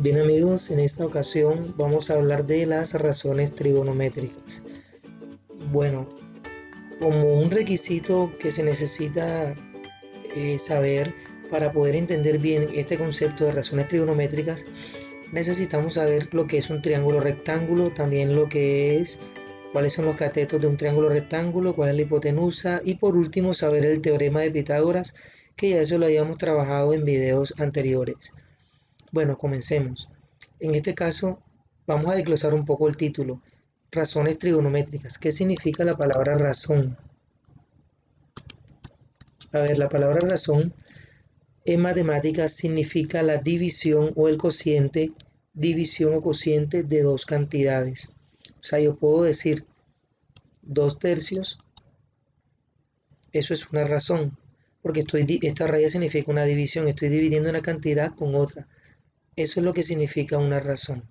Bien amigos, en esta ocasión vamos a hablar de las razones trigonométricas. Bueno, como un requisito que se necesita saber para poder entender bien este concepto de razones trigonométricas, necesitamos saber lo que es un triángulo rectángulo, también cuáles son los catetos de un triángulo rectángulo, cuál es la hipotenusa y por último saber el teorema de Pitágoras, que ya eso lo habíamos trabajado en videos anteriores. Bueno, comencemos. En este caso, vamos a desglosar un poco el título. Razones trigonométricas. ¿Qué significa la palabra razón? A ver, la palabra razón en matemáticas significa la división o el cociente, división o cociente de dos cantidades. O sea, yo puedo decir 2/3, eso es una razón, porque esta raya significa una división, estoy dividiendo una cantidad con otra. Eso es lo que significa una razón.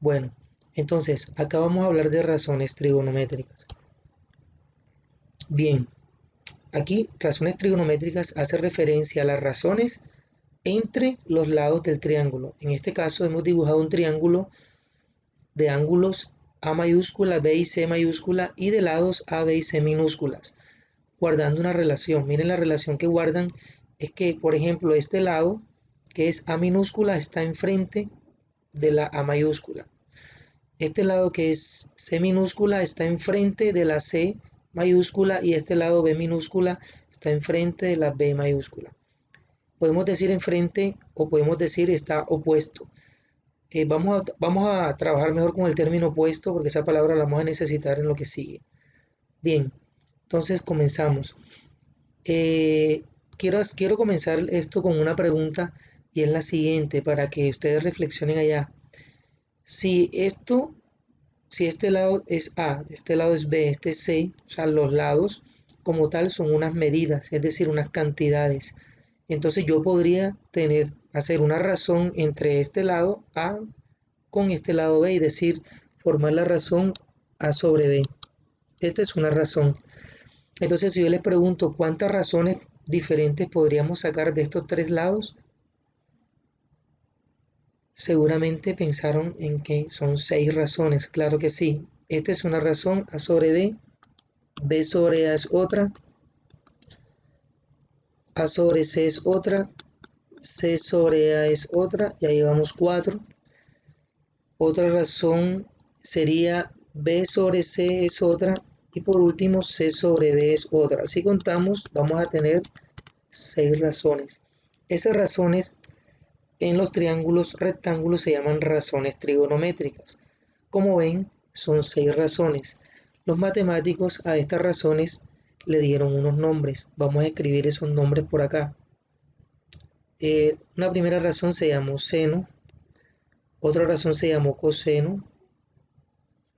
Bueno, entonces, acá vamos a hablar de razones trigonométricas. Bien, aquí razones trigonométricas hace referencia a las razones entre los lados del triángulo. En este caso hemos dibujado un triángulo de ángulos A mayúscula, B y C mayúscula y de lados A, B y C minúsculas, guardando una relación. Miren la relación que guardan es que, por ejemplo, este lado, que es A minúscula, está enfrente de la A mayúscula. Este lado que es C minúscula está enfrente de la C mayúscula y este lado B minúscula está enfrente de la B mayúscula. Podemos decir enfrente o podemos decir está opuesto. Vamos a trabajar mejor con el término opuesto porque esa palabra la vamos a necesitar en lo que sigue. Bien, entonces comenzamos. Quiero comenzar esto con una pregunta y es la siguiente para que ustedes reflexionen allá. Si esto Si este lado es A, este lado es B, este es C, o sea, los lados como tal son unas medidas, es decir, unas cantidades. Entonces yo podría hacer una razón entre este lado A con este lado B y decir, formar la razón A sobre B. Esta es una razón. Entonces si yo les pregunto cuántas razones diferentes podríamos sacar de estos tres lados, seguramente pensaron en que son 6 razones. Claro que sí. Esta es una razón A sobre B. B sobre A es otra, A sobre C es otra, C sobre A es otra, y ahí vamos 4. Otra razón sería B sobre C es otra, y por último C sobre B es otra. Si contamos, vamos a tener 6 razones. Esas razones en los triángulos rectángulos se llaman razones trigonométricas. Como ven, son 6 razones. Los matemáticos a estas razones le dieron unos nombres. Vamos a escribir esos nombres por acá. Una primera razón se llamó seno, otra razón se llamó coseno,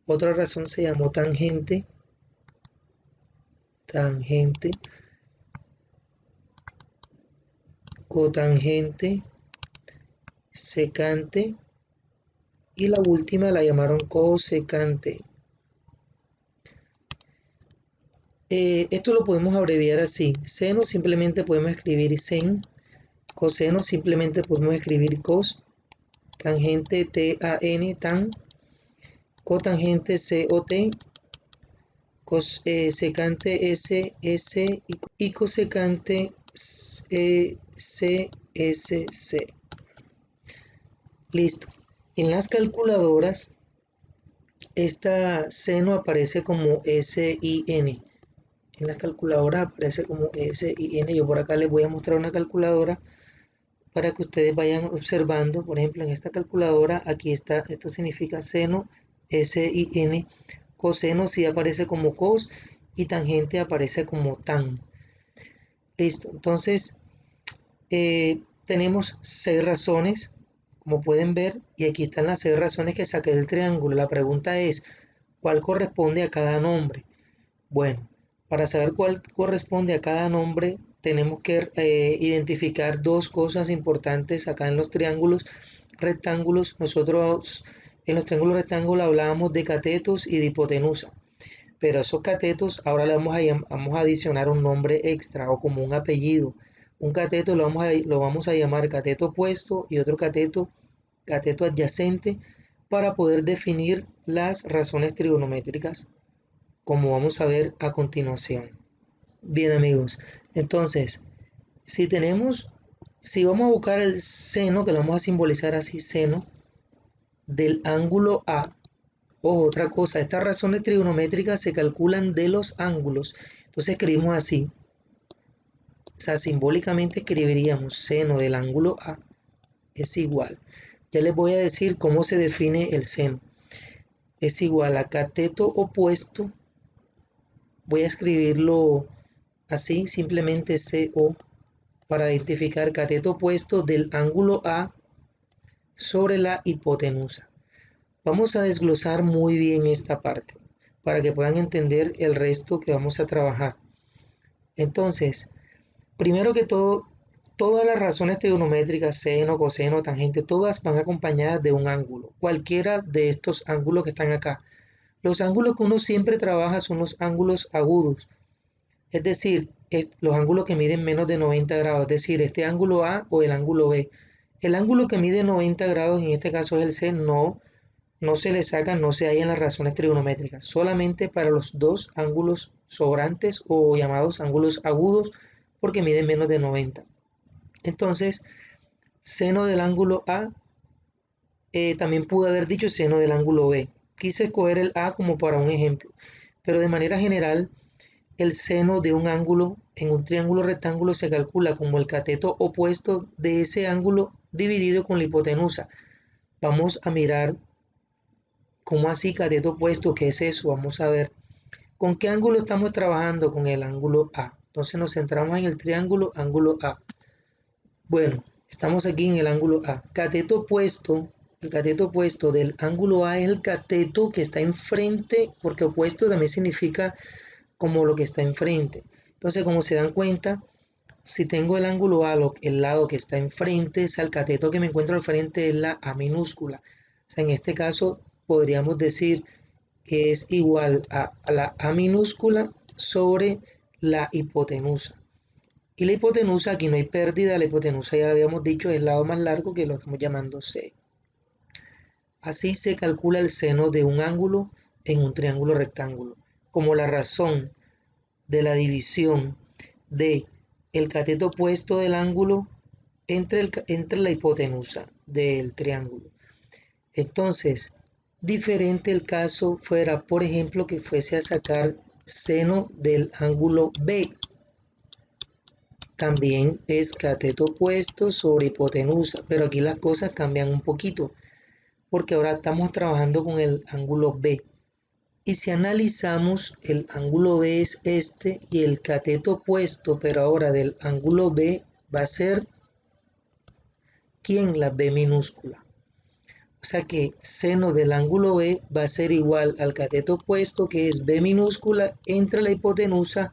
otra razón se llamó tangente, cotangente, secante y la última la llamaron cosecante. Esto lo podemos abreviar así. Seno simplemente podemos escribir sen, coseno simplemente podemos escribir cos, tangente tan, tan, cotangente cot, secante s y cosecante csc. Listo. En las calculadoras, esta seno aparece como sin. En las calculadoras aparece como sin. Yo por acá les voy a mostrar una calculadora para que ustedes vayan observando. Por ejemplo, en esta calculadora, aquí está, esto significa seno, sin, coseno sí aparece como cos y tangente aparece como tan. Listo, entonces tenemos 6 razones, como pueden ver, y aquí están las 6 razones que saqué del triángulo. La pregunta es, ¿cuál corresponde a cada nombre? Bueno, para saber cuál corresponde a cada nombre, tenemos que identificar dos cosas importantes acá en los triángulos rectángulos. Nosotros en los triángulos rectángulos hablábamos de catetos y de hipotenusa, pero a esos catetos ahora le vamos a adicionar un nombre extra o como un apellido. Un cateto lo vamos a llamar cateto opuesto y otro cateto cateto adyacente para poder definir las razones trigonométricas, como vamos a ver a continuación. Bien amigos, entonces, si vamos a buscar el seno, que lo vamos a simbolizar así, seno del ángulo A. Ojo, otra cosa, estas razones trigonométricas se calculan de los ángulos. Entonces escribimos así, o sea, simbólicamente escribiríamos seno del ángulo A es igual. Ya les voy a decir cómo se define el seno. Es igual a cateto opuesto, voy a escribirlo así, simplemente CO, para identificar cateto opuesto del ángulo A sobre la hipotenusa. Vamos a desglosar muy bien esta parte para que puedan entender el resto que vamos a trabajar. Entonces, primero que todo, todas las razones trigonométricas, seno, coseno, tangente, todas van acompañadas de un ángulo, cualquiera de estos ángulos que están acá. Los ángulos que uno siempre trabaja son los ángulos agudos, es decir, los ángulos que miden menos de 90 grados, es decir, este ángulo A o el ángulo B. El ángulo que mide 90 grados, en este caso es el C, no se le saca, no se halla en las razones trigonométricas, solamente para los dos ángulos sobrantes o llamados ángulos agudos, porque miden menos de 90. Entonces, seno del ángulo A, también pude haber dicho seno del ángulo B. Quise escoger el A como para un ejemplo, pero de manera general, el seno de un ángulo en un triángulo rectángulo se calcula como el cateto opuesto de ese ángulo dividido con la hipotenusa. Vamos a mirar cómo así cateto opuesto, ¿qué es eso? Vamos a ver con qué ángulo estamos trabajando, con el ángulo A. Entonces nos centramos en el triángulo ángulo A. Bueno, estamos aquí en el ángulo A. Cateto opuesto, el cateto opuesto del ángulo A es el cateto que está enfrente, porque opuesto también significa como lo que está enfrente. Entonces, como se dan cuenta, si tengo el ángulo A, el lado que está enfrente, o sea, el cateto que me encuentro al frente es la A minúscula. O sea, en este caso podríamos decir que es igual a la A minúscula sobre la hipotenusa. Y la hipotenusa, aquí no hay pérdida, la hipotenusa ya habíamos dicho es el lado más largo, que lo estamos llamando C. Así se calcula el seno de un ángulo en un triángulo rectángulo, como la razón de la división de el cateto opuesto del ángulo entre la hipotenusa del triángulo. Entonces, diferente el caso fuera, por ejemplo, que fuese a sacar seno del ángulo B. También es cateto opuesto sobre hipotenusa, pero aquí las cosas cambian un poquito, porque ahora estamos trabajando con el ángulo B. Y si analizamos, el ángulo B es este y el cateto opuesto, pero ahora del ángulo B va a ser, ¿quién? La B minúscula. O sea que seno del ángulo B va a ser igual al cateto opuesto, que es B minúscula, entre la hipotenusa,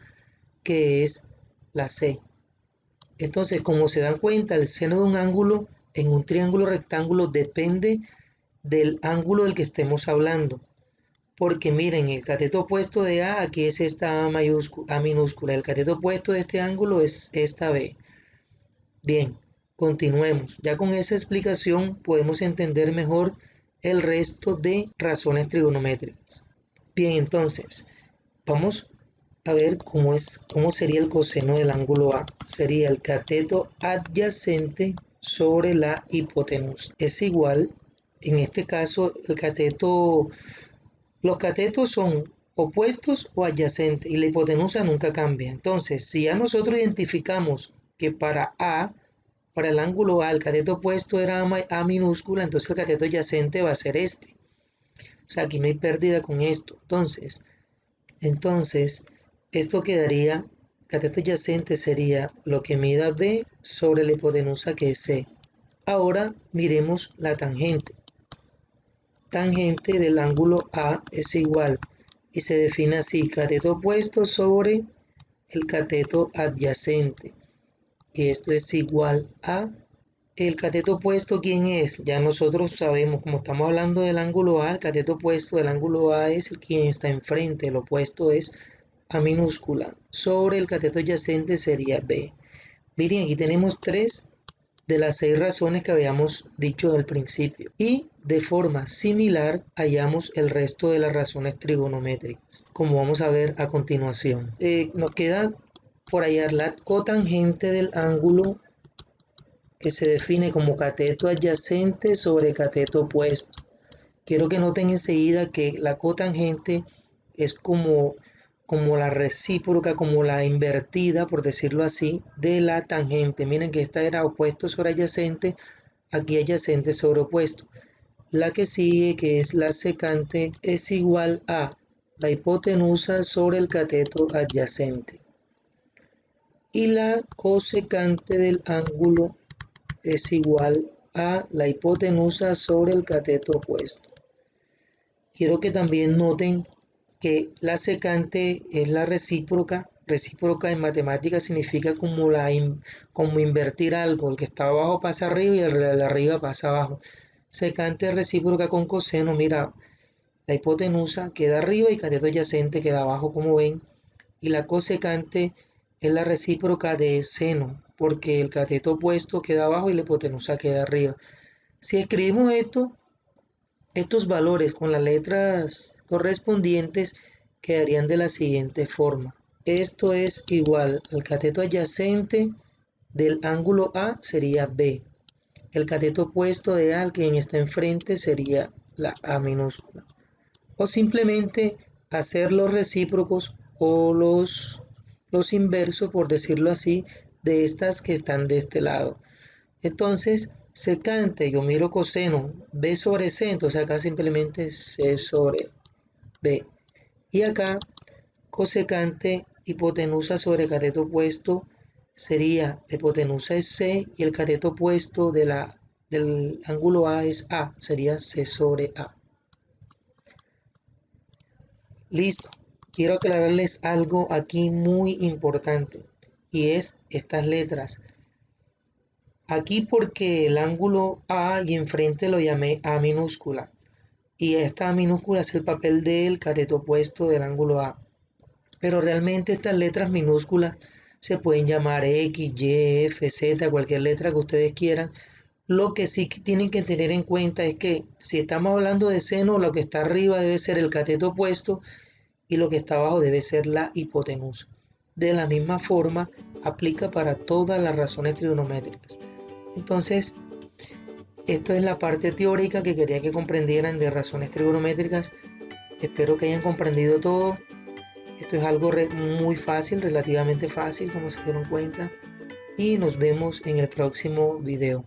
que es la C. Entonces, como se dan cuenta, el seno de un ángulo en un triángulo rectángulo depende del ángulo del que estemos hablando. Porque miren, el cateto opuesto de A, aquí es esta A minúscula. El cateto opuesto de este ángulo es esta B. Bien, continuemos. Ya con esa explicación podemos entender mejor el resto de razones trigonométricas. Bien, entonces, vamos a ver cómo sería el coseno del ángulo A. Sería el cateto adyacente sobre la hipotenusa. Es igual, en este caso, los catetos son opuestos o adyacentes y la hipotenusa nunca cambia. Entonces, si ya nosotros identificamos que para el ángulo A, el cateto opuesto era A minúscula, entonces el cateto adyacente va a ser este. O sea, aquí no hay pérdida con esto. Entonces, esto quedaría, cateto adyacente sería lo que mida B sobre la hipotenusa, que es C. Ahora miremos la tangente. Tangente del ángulo A es igual y se define así: cateto opuesto sobre el cateto adyacente. Y esto es igual a el cateto opuesto. ¿Quién es? Ya nosotros sabemos, como estamos hablando del ángulo A, el cateto opuesto del ángulo A es el quien está enfrente, el opuesto es A minúscula. Sobre el cateto adyacente sería B. Miren, aquí tenemos tres de las 6 razones que habíamos dicho al principio. Y de forma similar hallamos el resto de las razones trigonométricas, como vamos a ver a continuación. Nos queda por hallar la cotangente del ángulo que se define como cateto adyacente sobre cateto opuesto. Quiero que noten enseguida que la cotangente es como la recíproca, como la invertida, por decirlo así, de la tangente. Miren que esta era opuesto sobre adyacente, aquí adyacente sobre opuesto. La que sigue, que es la secante, es igual a la hipotenusa sobre el cateto adyacente. Y la cosecante del ángulo es igual a la hipotenusa sobre el cateto opuesto. Quiero que también noten que la secante es la recíproca. Recíproca en matemáticas significa como invertir algo. El que está abajo pasa arriba y el de arriba pasa abajo. Secante es recíproca con coseno. Mira, la hipotenusa queda arriba y cateto adyacente queda abajo, como ven. Y la cosecante es la recíproca de seno, porque el cateto opuesto queda abajo y la hipotenusa queda arriba. Si escribimos estos valores con las letras correspondientes, quedarían de la siguiente forma. Esto es igual al cateto adyacente del ángulo A sería B. El cateto opuesto de A, quien está enfrente, sería la A minúscula. O simplemente hacer los recíprocos o los inversos, por decirlo así, de estas que están de este lado. Entonces, secante, yo miro coseno, B sobre C, entonces acá simplemente C sobre B. Y acá, cosecante, hipotenusa sobre cateto opuesto, sería, la hipotenusa es C y el cateto opuesto del ángulo A es A, sería C sobre A. Listo. Quiero aclararles algo aquí muy importante y es estas letras. Aquí porque el ángulo A y enfrente lo llamé A minúscula y esta A minúscula es el papel del cateto opuesto del ángulo A. Pero realmente estas letras minúsculas se pueden llamar X, Y, F, Z, cualquier letra que ustedes quieran. Lo que sí tienen que tener en cuenta es que si estamos hablando de seno, lo que está arriba debe ser el cateto opuesto y lo que está abajo debe ser la hipotenusa. De la misma forma, aplica para todas las razones trigonométricas. Entonces, esto es la parte teórica que quería que comprendieran de razones trigonométricas. Espero que hayan comprendido todo. Esto es algo muy fácil, relativamente fácil, como se dieron cuenta. Y nos vemos en el próximo video.